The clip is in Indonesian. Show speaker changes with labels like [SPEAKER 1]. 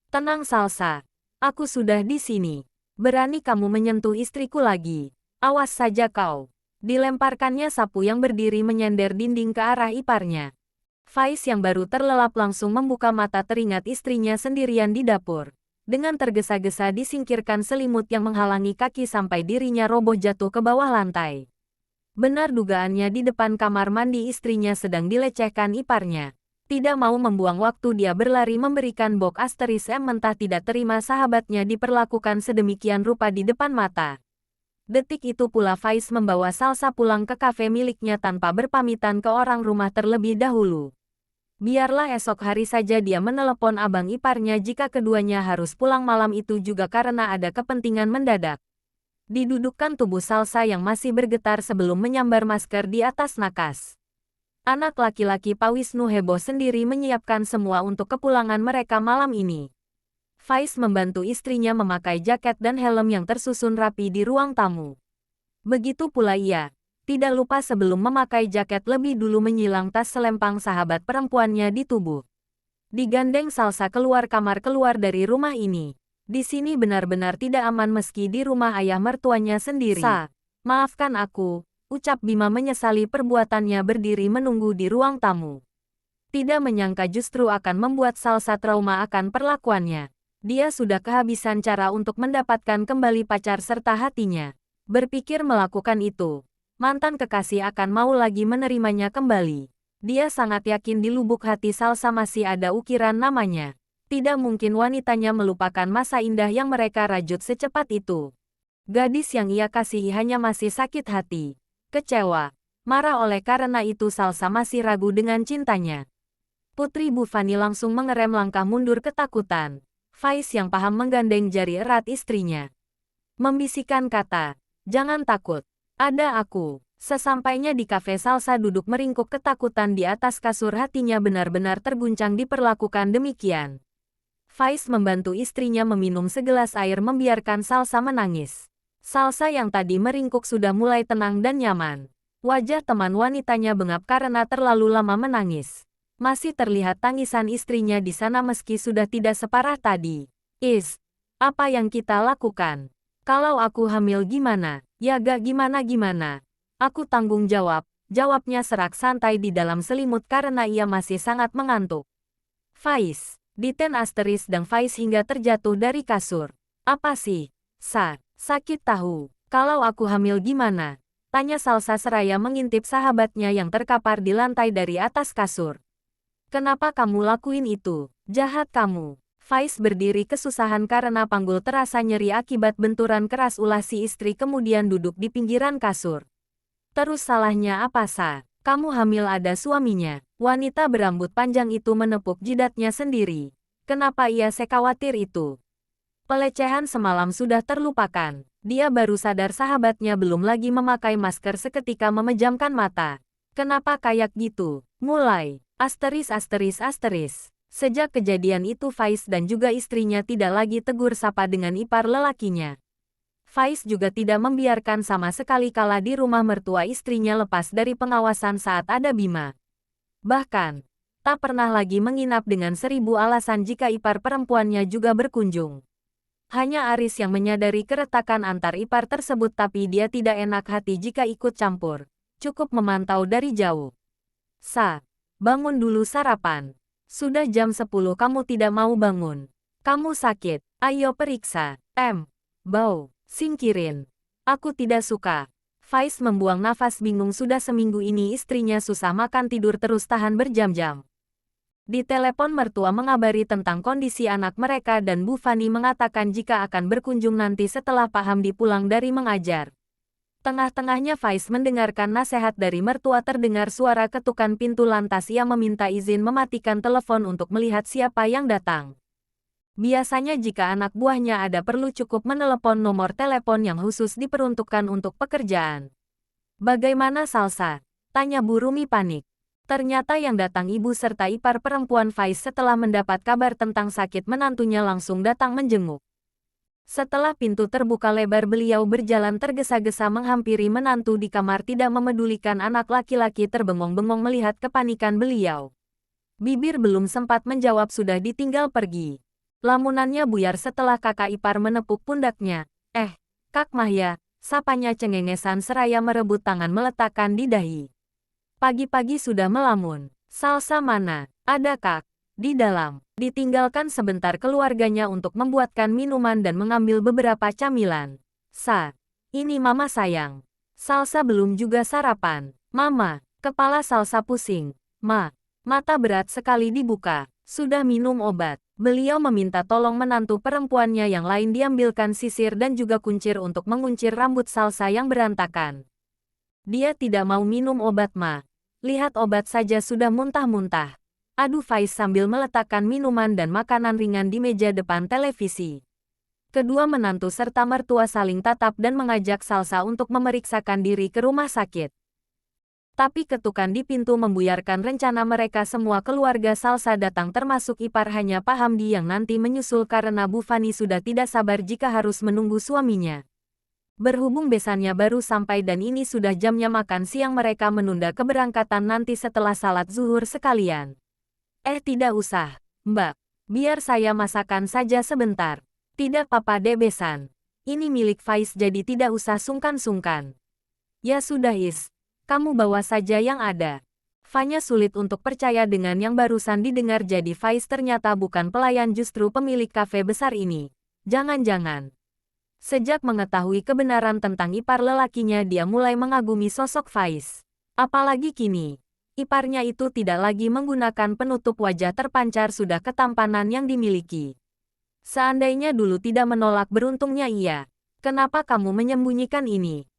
[SPEAKER 1] Tenang Salsa. Aku sudah di sini. Berani kamu menyentuh istriku lagi. Awas saja kau. Dilemparkannya sapu yang berdiri menyender dinding ke arah iparnya. Faiz yang baru terlelap langsung membuka mata teringat istrinya sendirian di dapur. Dengan tergesa-gesa disingkirkan selimut yang menghalangi kaki sampai dirinya roboh jatuh ke bawah lantai. Benar dugaannya, di depan kamar mandi istrinya sedang dilecehkan iparnya. Tidak mau membuang waktu, dia berlari memberikan bok asteris M mentah tidak terima sahabatnya diperlakukan sedemikian rupa di depan mata. Detik itu pula Faiz membawa Salsa pulang ke kafe miliknya tanpa berpamitan ke orang rumah terlebih dahulu. Biarlah esok hari saja dia menelepon abang iparnya jika keduanya harus pulang malam itu juga karena ada kepentingan mendadak. Didudukkan tubuh Salsa yang masih bergetar sebelum menyambar masker di atas nakas. Anak laki-laki Pak Wisnu heboh sendiri menyiapkan semua untuk kepulangan mereka malam ini. Faiz membantu istrinya memakai jaket dan helm yang tersusun rapi di ruang tamu. Begitu pula ia, tidak lupa sebelum memakai jaket lebih dulu menyilang tas selempang sahabat perempuannya di tubuh. Digandeng Salsa keluar kamar, keluar dari rumah ini. Di sini benar-benar tidak aman meski di rumah ayah mertuanya sendiri. Maafkan aku, ucap Bima menyesali perbuatannya berdiri menunggu di ruang tamu. Tidak menyangka justru akan membuat Salsa trauma akan perlakuannya. Dia sudah kehabisan cara untuk mendapatkan kembali pacar serta hatinya. Berpikir melakukan itu, mantan kekasih akan mau lagi menerimanya kembali. Dia sangat yakin di lubuk hati Salsa masih ada ukiran namanya. Tidak mungkin wanitanya melupakan masa indah yang mereka rajut secepat itu. Gadis yang ia kasihi hanya masih sakit hati, kecewa, marah, oleh karena itu Salsa masih ragu dengan cintanya. Putri Bu Fani langsung mengerem langkah mundur ketakutan. Faiz yang paham menggandeng jari erat istrinya. Membisikkan kata, "Jangan takut, ada aku." Sesampainya di kafe Salsa duduk meringkuk ketakutan di atas kasur, hatinya benar-benar terguncang diperlakukan demikian. Faiz membantu istrinya meminum segelas air membiarkan Salsa menangis. Salsa yang tadi meringkuk sudah mulai tenang dan nyaman. Wajah teman wanitanya bengap karena terlalu lama menangis. Masih terlihat tangisan istrinya di sana meski sudah tidak separah tadi. Apa yang kita lakukan? Kalau aku hamil gimana? Ya gak gimana-gimana. Aku tanggung jawab, jawabnya serak santai di dalam selimut karena ia masih sangat mengantuk. Faiz. Diten asteris dan Faiz hingga terjatuh dari kasur. Apa sih? Sakit tahu. Kalau aku hamil gimana? Tanya Salsa seraya mengintip sahabatnya yang terkapar di lantai dari atas kasur. Kenapa kamu lakuin itu? Jahat kamu. Faiz berdiri kesusahan karena panggul terasa nyeri akibat benturan keras ulah si istri kemudian duduk di pinggiran kasur. Terus salahnya apa Kamu hamil ada suaminya. Wanita berambut panjang itu menepuk jidatnya sendiri. Kenapa ia sekhawatir itu? Pelecehan semalam sudah terlupakan. Dia baru sadar sahabatnya belum lagi memakai masker seketika memejamkan mata. Kenapa kayak gitu? Mulai. Asteris. Sejak kejadian itu Faiz dan juga istrinya tidak lagi tegur sapa dengan ipar lelakinya. Faiz juga tidak membiarkan sama sekali kala di rumah mertua istrinya lepas dari pengawasan saat ada Bima. Bahkan, tak pernah lagi menginap dengan 1000 alasan jika ipar perempuannya juga berkunjung. Hanya Aris yang menyadari keretakan antar ipar tersebut tapi dia tidak enak hati jika ikut campur. Cukup memantau dari jauh. Bangun dulu sarapan. Sudah jam 10 kamu tidak mau bangun. Kamu sakit, ayo periksa. Bau, singkirin. Aku tidak suka. Faiz membuang nafas bingung, sudah seminggu ini istrinya susah makan tidur terus tahan berjam-jam. Di telepon mertua mengabari tentang kondisi anak mereka dan Bu Fani mengatakan jika akan berkunjung nanti setelah Pak Hamdi pulang dari mengajar. Tengah-tengahnya Faiz mendengarkan nasihat dari mertua, terdengar suara ketukan pintu lantas ia meminta izin mematikan telepon untuk melihat siapa yang datang. Biasanya jika anak buahnya ada perlu cukup menelepon nomor telepon yang khusus diperuntukkan untuk pekerjaan. Bagaimana Salsa? Tanya Bu Rumi panik. Ternyata yang datang ibu serta ipar perempuan Faiz setelah mendapat kabar tentang sakit menantunya langsung datang menjenguk. Setelah pintu terbuka lebar beliau berjalan tergesa-gesa menghampiri menantu di kamar tidak memedulikan anak laki-laki terbengong-bengong melihat kepanikan beliau. Bibir belum sempat menjawab sudah ditinggal pergi. Lamunannya buyar setelah kakak ipar menepuk pundaknya. Kak Mahya, sapanya cengengesan seraya merebut tangan meletakkan di dahi. Pagi-pagi sudah melamun. Salsa mana? Ada Kak. Di dalam. Ditinggalkan sebentar keluarganya untuk membuatkan minuman dan mengambil beberapa camilan. Ini Mama sayang. Salsa belum juga sarapan. Mama, kepala Salsa pusing. Mata berat sekali dibuka. Sudah minum obat. Beliau meminta tolong menantu perempuannya yang lain diambilkan sisir dan juga kuncir untuk menguncir rambut Salsa yang berantakan. Dia tidak mau minum obat Lihat obat saja sudah muntah-muntah. Adu Faiz sambil meletakkan minuman dan makanan ringan di meja depan televisi. Kedua menantu serta mertua saling tatap dan mengajak Salsa untuk memeriksakan diri ke rumah sakit. Tapi ketukan di pintu membuyarkan rencana mereka semua. Keluarga Salsa datang termasuk ipar hanya Pak Hamdi yang nanti menyusul karena Bu Fani sudah tidak sabar jika harus menunggu suaminya. Berhubung besannya baru sampai dan ini sudah jamnya makan siang, mereka menunda keberangkatan nanti setelah salat zuhur sekalian. Tidak usah, Mbak. Biar saya masakan saja sebentar. Tidak apa-apa Dek Besan. Ini milik Faiz jadi tidak usah sungkan-sungkan. Ya sudah kamu bawa saja yang ada. Fanya sulit untuk percaya dengan yang barusan didengar, jadi Faiz ternyata bukan pelayan, justru pemilik kafe besar ini. Jangan-jangan. Sejak mengetahui kebenaran tentang ipar lelakinya, dia mulai mengagumi sosok Faiz. Apalagi kini, iparnya itu tidak lagi menggunakan penutup wajah, terpancar sudah ketampanan yang dimiliki. Seandainya dulu tidak menolak, beruntungnya ia. Kenapa kamu menyembunyikan ini?